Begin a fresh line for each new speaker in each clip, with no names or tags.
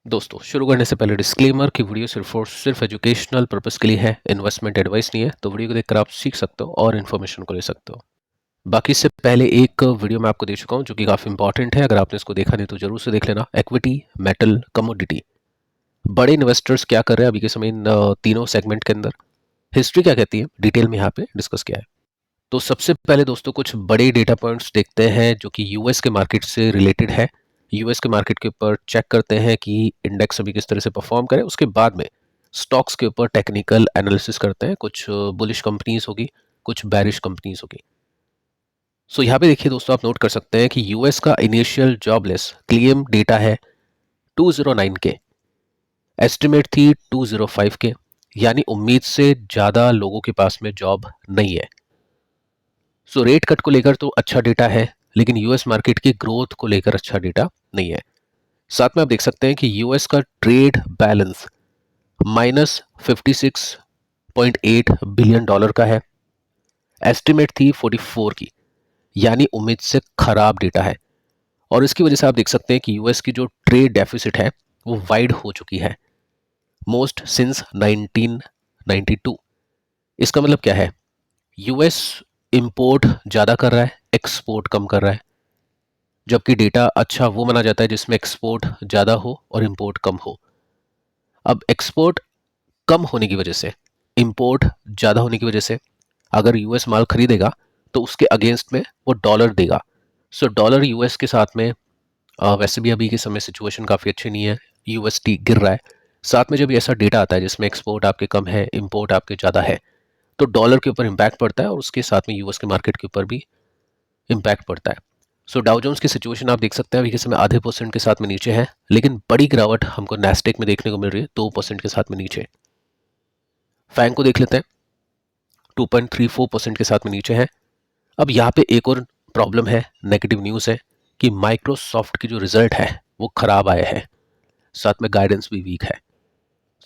दोस्तों शुरू करने से पहले डिस्क्लेमर कि वीडियो सिर्फ और सिर्फ एजुकेशनल पर्पस के लिए है, इन्वेस्टमेंट एडवाइस नहीं है। तो वीडियो को देखकर आप सीख सकते हो और इन्फॉर्मेशन को ले सकते हो। बाकी इससे पहले एक वीडियो मैं आपको दे चुका हूँ जो कि काफ़ी इंपॉर्टेंट है। अगर आपने इसको देखा नहीं तो जरूर से देख लेना। इक्विटी, मेटल, कमोडिटी, बड़े इन्वेस्टर्स क्या कर रहे हैं अभी के समय इन तीनों सेगमेंट के अंदर, हिस्ट्री क्या कहती है, डिटेल में यहाँ पे डिस्कस किया है। तो सबसे पहले दोस्तों कुछ बड़े डेटा पॉइंट्स देखते हैं जो कि यूएस के मार्केट से रिलेटेड है। यूएस के मार्केट के ऊपर चेक करते हैं कि इंडेक्स अभी किस तरह से परफॉर्म करे। उसके बाद में स्टॉक्स के ऊपर टेक्निकल एनालिसिस करते हैं। कुछ बुलिश कंपनीज होगी, कुछ बैरिश कंपनीज होगी। सो यहाँ पे देखिए दोस्तों, आप नोट कर सकते हैं कि यूएस का इनिशियल जॉबलेस क्लेम डेटा है 209 के, एस्टिमेट थी 205 के, यानी उम्मीद से ज़्यादा लोगों के पास में जॉब नहीं है। सो रेट कट को लेकर तो अच्छा डेटा है, लेकिन यूएस मार्केट की ग्रोथ को लेकर अच्छा डेटा नहीं है। साथ में आप देख सकते हैं कि यूएस का ट्रेड बैलेंस -56.8 बिलियन डॉलर का है, एस्टिमेट थी 44 की, यानी उम्मीद से खराब डेटा है। और इसकी वजह से आप देख सकते हैं कि यूएस की जो ट्रेड डेफिसिट है वो वाइड हो चुकी है, मोस्ट सिंस 1992। इसका मतलब क्या है? यूएस इंपोर्ट ज़्यादा कर रहा है, एक्सपोर्ट कम कर रहा है। जबकि डेटा अच्छा वो माना जाता है जिसमें एक्सपोर्ट ज़्यादा हो और इंपोर्ट कम हो। अब एक्सपोर्ट कम होने की वजह से, इंपोर्ट ज़्यादा होने की वजह से, अगर यूएस माल खरीदेगा तो उसके अगेंस्ट में वो डॉलर देगा। सो डॉलर यूएस के साथ में वैसे भी अभी के समय सिचुएशन काफ़ी अच्छी नहीं है, यूएसटी गिर रहा है। साथ में जब ऐसा डेटा आता है जिसमें एक्सपोर्ट आपके कम है, इंपोर्ट आपके ज़्यादा है, तो डॉलर के ऊपर इम्पैक्ट पड़ता है और उसके साथ में यूएस के मार्केट के ऊपर भी इम्पैक्ट पड़ता है। सो डाउ जोन्स की सिचुएशन आप देख सकते हैं अभी के समय आधे % के साथ में नीचे है, लेकिन बड़ी गिरावट हमको नेस्डेक में देखने को मिल रही है 2% के साथ में नीचे। फैंग को देख लेते हैं, 2.34% के साथ में नीचे है। अब यहाँ पे एक और प्रॉब्लम है, नेगेटिव न्यूज़ है कि माइक्रोसॉफ्ट की जो रिजल्ट है वो खराब आया है, साथ में गाइडेंस भी वीक है।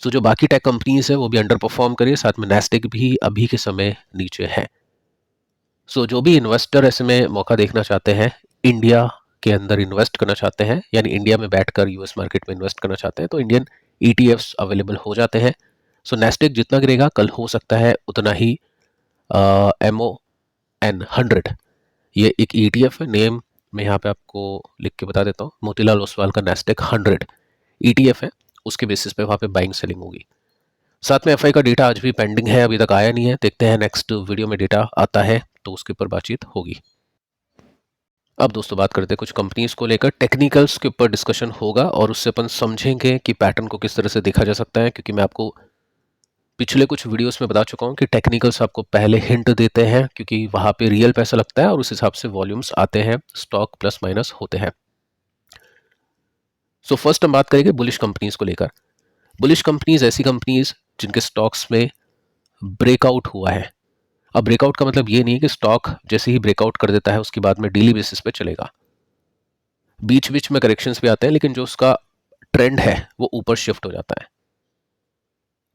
सो जो बाकी टेक कंपनीज है वो भी अंडर परफॉर्म करिए, साथ में नेस्डेक भी अभी के समय नीचे है। सो जो भी इन्वेस्टर ऐसे में मौका देखना चाहते हैं, इंडिया के अंदर इन्वेस्ट करना चाहते हैं, यानी इंडिया में बैठकर यूएस मार्केट में इन्वेस्ट करना चाहते हैं, तो इंडियन ईटीएफ्स अवेलेबल हो जाते हैं। सो नेस्डेक जितना गिरेगा कल हो सकता है उतना ही MON 100, ये एक ईटीएफ है, नेम मैं यहाँ पे आपको लिख के बता देता हूँ, मोतीलाल ओसवाल का नेस्डेक 100 ईटीएफ है, उसके बेसिस पे वहाँ पे बाइंग सेलिंग होगी। साथ में एफआई का डेटा आज भी पेंडिंग है, अभी तक आया नहीं है। देखते हैं नेक्स्ट वीडियो में डेटा आता है तो उसके ऊपर बातचीत होगी। अब दोस्तों बात करते हैं कुछ कंपनीज को लेकर, टेक्निकल्स के ऊपर डिस्कशन होगा और उससे अपन समझेंगे कि पैटर्न को किस तरह से देखा जा सकता है। क्योंकि मैं आपको पिछले कुछ वीडियोस में बता चुका हूं कि टेक्निकल्स आपको पहले हिंट देते हैं, क्योंकि वहां पे रियल पैसा लगता है और उस हिसाब से वॉल्यूम्स आते हैं, स्टॉक प्लस माइनस होते हैं। सो फर्स्ट हम बात करेंगे बुलिश कंपनीज को लेकर। बुलिश कंपनीज ऐसी कंपनीज जिनके स्टॉक्स में ब्रेकआउट हुआ है। अब ब्रेकआउट का मतलब ये नहीं है कि स्टॉक जैसे ही ब्रेकआउट कर देता है उसके बाद में डेली बेसिस पे चलेगा, बीच बीच में करेक्शंस भी आते हैं, लेकिन जो उसका ट्रेंड है वो ऊपर शिफ्ट हो जाता है।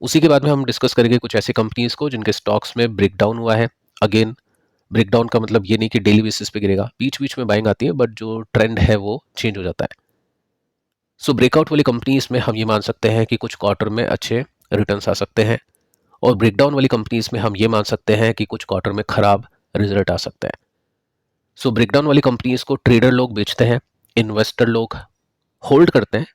उसी के बाद में हम डिस्कस करेंगे कुछ ऐसी कंपनीज को जिनके स्टॉक्स में ब्रेकडाउन हुआ है। अगेन ब्रेकडाउन का मतलब ये नहीं कि डेली बेसिस पे गिरेगा, बीच बीच में बाइंग आती है, बट जो ट्रेंड है वो चेंज हो जाता है। सो ब्रेकआउट वाली कंपनीज में हम ये मान सकते हैं कि कुछ क्वार्टर में अच्छे रिटर्न्स आ सकते हैं, और ब्रेकडाउन वाली कंपनीज में हम ये मान सकते हैं कि कुछ क्वार्टर में खराब रिजल्ट आ सकते हैं। सो ब्रेकडाउन वाली कंपनीज को ट्रेडर लोग बेचते हैं, इन्वेस्टर लोग होल्ड करते हैं,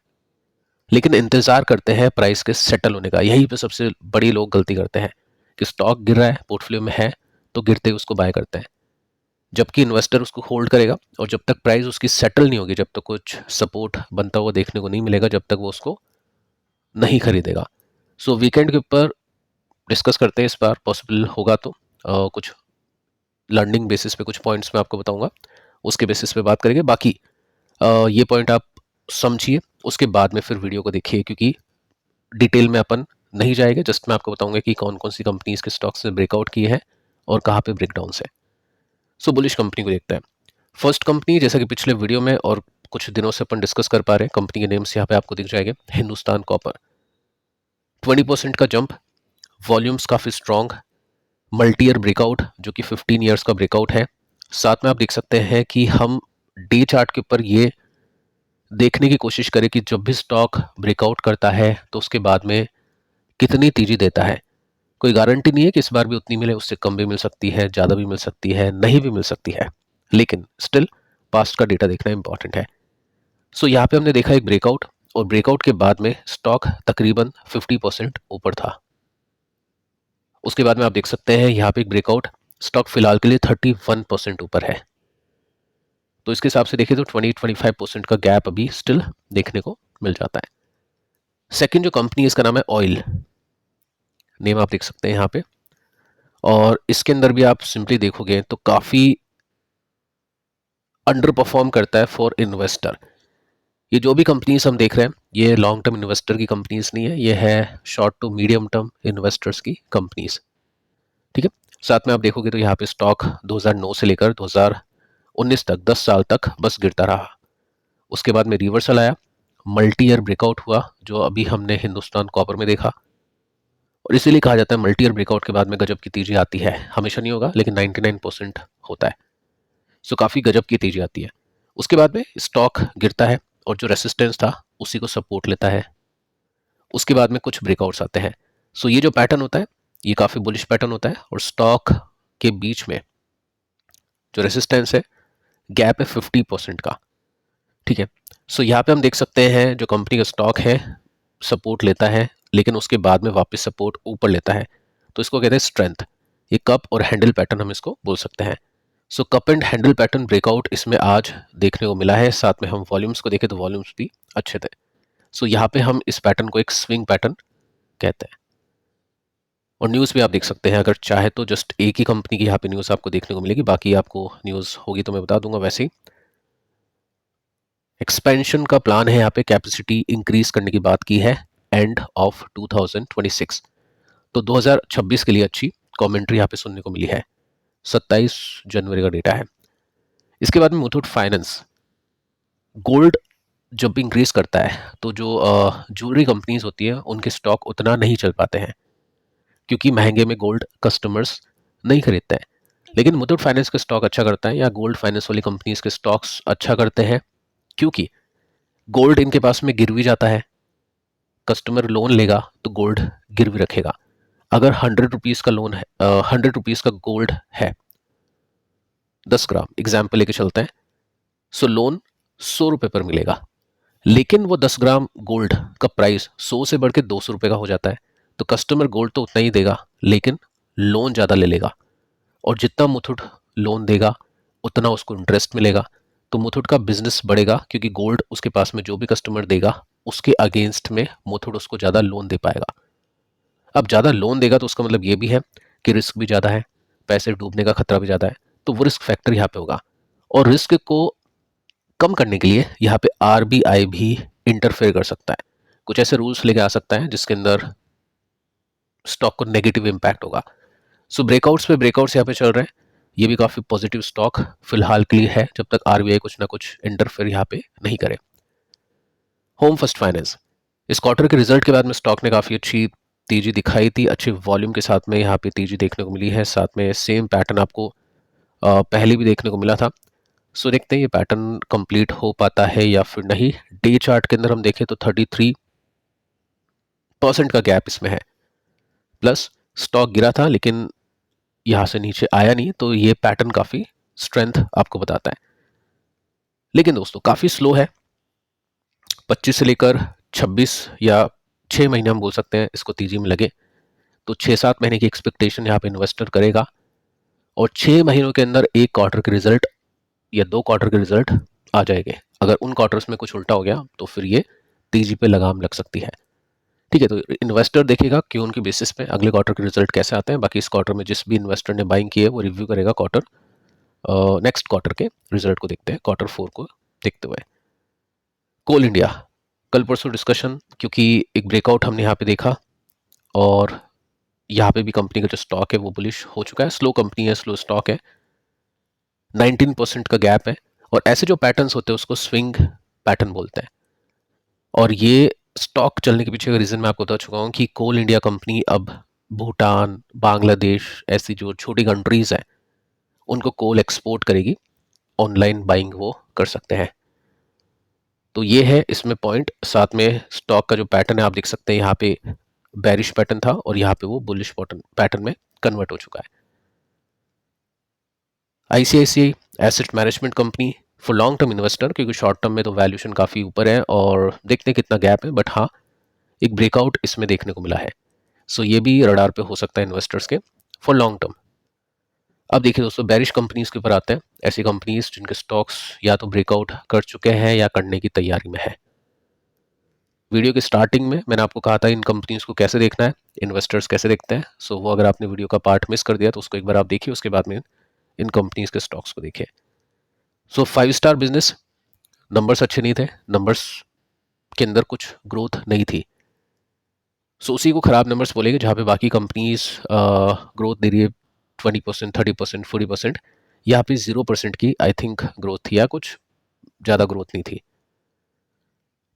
लेकिन इंतजार करते हैं प्राइस के सेटल होने का। यही पे सबसे बड़ी लोग गलती करते हैं कि स्टॉक गिर रहा है, पोर्टफोलियो में है, तो गिरते ही उसको बाय करते हैं, जबकि इन्वेस्टर उसको होल्ड करेगा और जब तक प्राइस उसकी सेटल नहीं होगी, जब तक कुछ सपोर्ट बनता हुआ देखने को नहीं मिलेगा, जब तक वो उसको नहीं खरीदेगा। सो वीकेंड के ऊपर डिस्कस करते हैं इस बार, पॉसिबल होगा तो कुछ लर्निंग बेसिस पे कुछ पॉइंट्स मैं आपको बताऊंगा, उसके बेसिस पे बात करेंगे। बाकी ये पॉइंट आप समझिए, उसके बाद में फिर वीडियो को देखिए, क्योंकि डिटेल में अपन नहीं जाएंगे, जस्ट मैं आपको बताऊंगा कि कौन कौन सी कंपनीज के स्टॉक्स ने ब्रेकआउट किए हैं और कहाँ पे ब्रेकडाउन है। सो बुलिश कंपनी को देखते हैं। फर्स्ट कंपनी, जैसा कि पिछले वीडियो में और कुछ दिनों से अपन डिस्कस कर पा रहे हैं, कंपनी के नेम्स यहाँ पे आपको दिख जाएंगे, हिंदुस्तान कॉपर, 20% का जंप, वॉल्यूम्स काफ़ी स्ट्रॉन्ग, मल्टी ईयर ब्रेकआउट जो कि 15 ईयर्स का ब्रेकआउट है। साथ में आप देख सकते हैं कि हम डे चार्ट के ऊपर ये देखने की कोशिश करें कि जब भी स्टॉक ब्रेकआउट करता है तो उसके बाद में कितनी तेजी देता है। कोई गारंटी नहीं है कि इस बार भी उतनी मिले, उससे कम भी मिल सकती है, ज़्यादा भी मिल सकती है, नहीं भी मिल सकती है, लेकिन स्टिल पास्ट का डेटा देखना इंपॉर्टेंट है। सो यहाँ पे हमने देखा एक ब्रेकआउट, और ब्रेकआउट के बाद में स्टॉक तकरीबन 50% ऊपर था। उसके बाद में आप देख सकते हैं यहाँ पे एक ब्रेकआउट, स्टॉक फिलहाल के लिए 31% ऊपर है। तो इसके हिसाब से देखिए तो 20-25% का गैप अभी स्टिल देखने को मिल जाता है। सेकंड जो कंपनी है इसका नाम है ऑयल, नेम आप देख सकते हैं यहाँ पे, और इसके अंदर भी आप सिंपली देखोगे तो काफ़ी अंडर परफॉर्म करता है फॉर इन्वेस्टर। ये जो भी कंपनीज हम देख रहे हैं ये लॉन्ग टर्म इन्वेस्टर की कंपनीज नहीं है, ये है short to medium term investors की कंपनीज। ठीक है, साथ में आप देखोगे तो यहाँ पे स्टॉक 2009 से लेकर 2019 तक 10 साल तक बस गिरता रहा। उसके बाद में रिवर्सल आया, मल्टी ईयर ब्रेकआउट हुआ जो अभी हमने हिंदुस्तान कॉपर में देखा, और इसीलिए कहा जाता है मल्टी ईयर ब्रेकआउट के बाद में गजब की तेजी आती है। हमेशा नहीं होगा लेकिन 99% होता है। सो काफ़ी गजब की तेजी आती है। उसके बाद में स्टॉक गिरता है और जो रेसिस्टेंस था उसी को सपोर्ट लेता है। उसके बाद में कुछ ब्रेकआउट्स आते हैं। सो ये जो पैटर्न होता है ये काफ़ी बुलिश पैटर्न होता है, और स्टॉक के बीच में जो रेसिस्टेंस है गैप है 50% का। ठीक है, सो यहाँ पे हम देख सकते हैं जो कंपनी का स्टॉक है सपोर्ट लेता है लेकिन उसके बाद में वापस सपोर्ट ऊपर लेता है, तो इसको कहते हैं स्ट्रेंथ। ये कप और हैंडल पैटर्न हम इसको बोल सकते हैं। So cup and handle pattern breakout इसमें आज देखने को मिला है। साथ में हम वॉल्यूम्स को देखें तो वॉल्यूम्स भी अच्छे थे। सो यहाँ पे हम इस पैटर्न को एक स्विंग पैटर्न कहते हैं। और न्यूज़ भी आप देख सकते हैं, अगर चाहे तो जस्ट एक ही कंपनी की यहाँ पे न्यूज़ आपको देखने को मिलेगी, बाकी आपको न्यूज़ होगी तो मैं बता दूंगा। वैसे ही एक्सपेंशन का प्लान है, यहाँ पे कैपेसिटी इंक्रीज करने की बात की है एंड ऑफ 2026। तो 2026 के लिए अच्छी कमेंट्री यहाँ पे सुनने को मिली है। 27 जनवरी का डेटा है। इसके बाद में मुथूट फाइनेंस, गोल्ड जब इंक्रीज करता है तो जो ज्वेलरी कंपनीज होती है उनके स्टॉक उतना नहीं चल पाते हैं क्योंकि महंगे में गोल्ड कस्टमर्स नहीं खरीदते हैं। लेकिन मुथूट फाइनेंस के स्टॉक अच्छा करता है या गोल्ड फाइनेंस वाली कंपनीज के स्टॉक्स अच्छा करते हैं क्योंकि गोल्ड इनके पास में गिरवी जाता है। कस्टमर लोन लेगा तो गोल्ड गिरवी रखेगा। अगर 100 रुपीज़ का लोन है, 100 रुपीज़ का गोल्ड है, 10 ग्राम एग्जाम्पल लेके चलते हैं, सो लोन 100 रुपये पर मिलेगा। लेकिन वो 10 ग्राम गोल्ड का प्राइस 100 से बढ़ के 200 रुपये का हो जाता है, तो कस्टमर गोल्ड तो उतना ही देगा लेकिन लोन ज़्यादा ले लेगा, और जितना मुथूट लोन देगा उतना उसको इंटरेस्ट मिलेगा। तो मुथूट का बिजनेस बढ़ेगा क्योंकि गोल्ड उसके पास में जो भी कस्टमर देगा उसके अगेंस्ट में मुथूट उसको ज़्यादा लोन दे पाएगा। अब ज़्यादा लोन देगा तो उसका मतलब ये भी है कि रिस्क भी ज़्यादा है, पैसे डूबने का खतरा भी ज़्यादा है, तो वो रिस्क फैक्टर यहाँ पे होगा। और रिस्क को कम करने के लिए यहाँ पे आरबीआई भी इंटरफेयर कर सकता है, कुछ ऐसे रूल्स लेके आ सकता है जिसके अंदर स्टॉक को नेगेटिव इम्पैक्ट होगा। सो ब्रेकआउट्स पे ब्रेकआउट्स यहाँ पे चल रहे हैं, ये भी काफ़ी पॉजिटिव स्टॉक फिलहाल के लिए है जब तक आरबीआई कुछ ना कुछ इंटरफेयर यहाँ पे नहीं करे। होम फर्स्ट फाइनेंस, इस क्वार्टर के रिजल्ट के बाद में स्टॉक ने काफ़ी अच्छी तेजी दिखाई थी, अच्छे वॉल्यूम के साथ में यहाँ पे तेजी देखने को मिली है। साथ में सेम पैटर्न आपको पहले भी देखने को मिला था। सो देखते हैं ये पैटर्न कंप्लीट हो पाता है या फिर नहीं। डे चार्ट के अंदर हम देखें तो 33% का गैप इसमें है, प्लस स्टॉक गिरा था लेकिन यहाँ से नीचे आया नहीं, तो ये पैटर्न काफ़ी स्ट्रेंथ आपको बताता है। लेकिन दोस्तों काफ़ी स्लो है, 25 से लेकर 26 या 6 महीने हम बोल सकते हैं इसको तेजी में लगे, तो 6-7 महीने की एक्सपेक्टेशन यहाँ पे इन्वेस्टर करेगा, और 6 महीनों के अंदर एक क्वार्टर के रिजल्ट या 2 क्वार्टर के रिजल्ट आ जाएंगे। अगर उन क्वार्टर्स में कुछ उल्टा हो गया तो फिर ये तेजी पे लगाम लग सकती है। ठीक है, तो इन्वेस्टर देखेगा कि उनके बेसिस पे अगले क्वार्टर के रिजल्ट कैसे आते हैं। बाकी इस क्वार्टर में जिस भी इन्वेस्टर ने बाइंग की है वो रिव्यू करेगा क्वार्टर, नेक्स्ट क्वार्टर के रिजल्ट को देखते हैं, क्वार्टर 4 को देखते हुए। कोल इंडिया, कल परसों डिस्कशन, क्योंकि एक ब्रेकआउट हमने यहाँ पे देखा और यहाँ पे भी कंपनी का जो स्टॉक है वो बुलिश हो चुका है। स्लो कंपनी है, स्लो स्टॉक है, 19% का गैप है, और ऐसे जो पैटर्न्स होते हैं उसको स्विंग पैटर्न बोलते हैं। और ये स्टॉक चलने के पीछे का रीज़न मैं आपको बता चुका हूँ कि कोल इंडिया कंपनी अब भूटान, बांग्लादेश ऐसी जो छोटी कंट्रीज़ हैं उनको कोल एक्सपोर्ट करेगी, ऑनलाइन बाइंग वो कर सकते हैं। तो ये है इसमें पॉइंट। साथ में स्टॉक का जो पैटर्न है आप देख सकते हैं, यहाँ पे बेरिश पैटर्न था और यहाँ पे वो बुलिश पैटर्न में कन्वर्ट हो चुका है। ICICI asset management company for long term investor, क्योंकि शॉर्ट टर्म में तो वैल्यूएशन काफ़ी ऊपर है और देखते हैं कितना गैप है, बट हाँ एक ब्रेकआउट इसमें देखने को मिला है। सो ये भी रडार पे हो सकता है इन्वेस्टर्स के फॉर लॉन्ग टर्म। अब देखिए दोस्तों, बेरिश कंपनीज के ऊपर आते हैं, ऐसी कंपनीज जिनके स्टॉक्स या तो ब्रेकआउट कर चुके हैं या करने की तैयारी में है। वीडियो के स्टार्टिंग में मैंने आपको कहा था इन कंपनीज को कैसे देखना है, इन्वेस्टर्स कैसे देखते हैं। सो वो अगर आपने वीडियो का पार्ट मिस कर दिया तो उसको एक बार आप देखिए, उसके बाद में इन कंपनीज के स्टॉक्स को देखिए। सो 5 स्टार बिजनेस, नंबर्स अच्छे नहीं थे, नंबर्स के अंदर कुछ ग्रोथ नहीं थी। सो उसी को ख़राब नंबर्स बोलेंगे जहाँ पे बाकी कंपनीज ग्रोथ दे रही है 20%, 30%, 40%, यहाँ पे 0% की आई थिंक ग्रोथ थी या कुछ ज़्यादा ग्रोथ नहीं थी।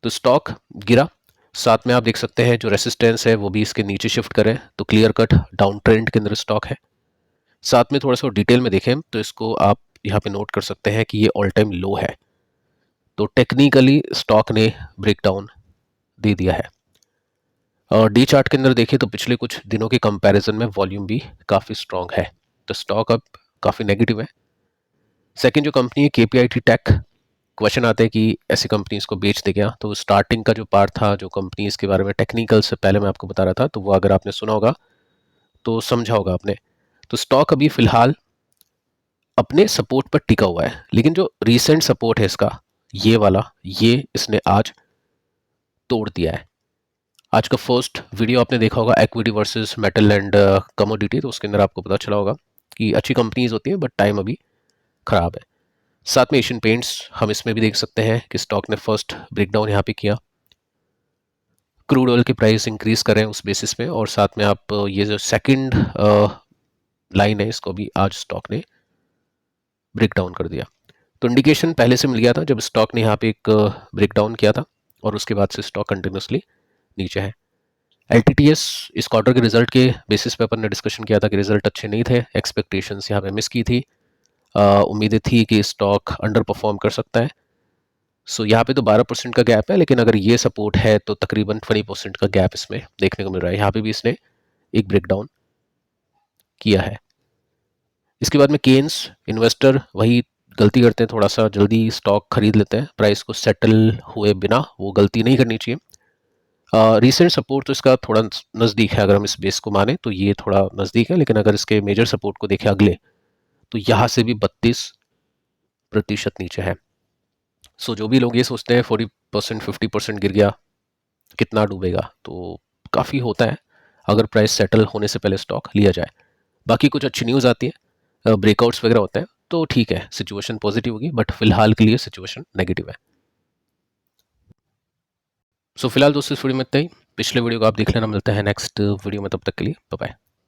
तो स्टॉक गिरा। साथ में आप देख सकते हैं जो रेसिस्टेंस है वो भी इसके नीचे शिफ्ट करें, तो क्लियर कट डाउन ट्रेंड के अंदर स्टॉक है। साथ में थोड़ा सा डिटेल में देखें तो इसको आप यहाँ पे नोट कर सकते हैं कि ये ऑल टाइम लो है, तो टेक्निकली स्टॉक ने ब्रेकडाउन दे दिया है। और डी चार्ट के अंदर देखिए तो पिछले कुछ दिनों के कंपैरिजन में वॉल्यूम भी काफ़ी स्ट्रांग है, तो स्टॉक अब काफ़ी नेगेटिव है। सेकंड जो कंपनी है केपीआईटी टेक, क्वेश्चन आते हैं कि ऐसी कंपनीज को बेच दे क्या, तो स्टार्टिंग का जो पार्ट था जो कंपनीज के बारे में टेक्निकल से पहले मैं आपको बता रहा था, तो वो अगर आपने सुना होगा तो समझा होगा आपने। तो स्टॉक अभी फिलहाल अपने सपोर्ट पर टिका हुआ है, लेकिन जो रीसेंट सपोर्ट है इसका ये वाला, ये इसने आज तोड़ दिया है। आज का फर्स्ट वीडियो आपने देखा होगा equity versus metal and commodity, तो उसके अंदर आपको पता चला होगा कि अच्छी कंपनीज होती है बट टाइम अभी ख़राब है। साथ में एशियन पेंट्स हम इसमें भी देख सकते हैं कि स्टॉक ने फर्स्ट ब्रेकडाउन यहाँ पे किया, क्रूड ऑयल की प्राइस इंक्रीज कर रहे हैं उस बेसिस पे, और साथ में आप ये जो सेकंड लाइन है इसको भी आज स्टॉक ने ब्रेकडाउन कर दिया। तो इंडिकेशन पहले से मिल गया था जब स्टॉक ने यहाँ पे एक ब्रेकडाउन किया था और उसके बाद से स्टॉक कंटिन्यूसली नीचे है। एलटीटीएस इस क्वार्टर के रिजल्ट के बेसिस पे अपन ने डिस्कशन किया था कि रिजल्ट अच्छे नहीं थे, एक्सपेक्टेशंस यहाँ पे मिस की थी, उम्मीदें थी कि स्टॉक अंडर परफॉर्म कर सकता है। सो यहाँ पे तो 12% का गैप है, लेकिन अगर ये सपोर्ट है तो तकरीबन 20% का गैप इसमें देखने को मिल रहा है। यहाँ पे भी इसने एक ब्रेकडाउन किया है। इसके बाद में केन्स, इन्वेस्टर वही गलती करते हैं, थोड़ा सा जल्दी स्टॉक खरीद लेते हैं, प्राइस को सेटल हुए बिना, वो गलती नहीं करनी चाहिए। रिसेंट सपोर्ट तो इसका थोड़ा नज़दीक है, अगर हम इस बेस को माने तो ये थोड़ा नज़दीक है, लेकिन अगर इसके मेजर सपोर्ट को देखें अगले, तो यहाँ से भी 32% नीचे है। सो जो भी लोग ये सोचते हैं 40%, 50% गिर गया कितना डूबेगा, तो काफ़ी होता है अगर प्राइस सेटल होने से पहले स्टॉक लिया जाए। बाकी कुछ अच्छी न्यूज़ आती है, ब्रेकआउट्स वगैरह होते हैं, तो ठीक है सिचुएशन पॉजिटिव होगी, बट फिलहाल के लिए सिचुएशन नेगेटिव है। सो फिलहाल दोस्तों इस वीडियो में इतना ही, पिछले वीडियो को आप देख लेना, मिलता है नेक्स्ट वीडियो में, तब तक के लिए बाय बाय।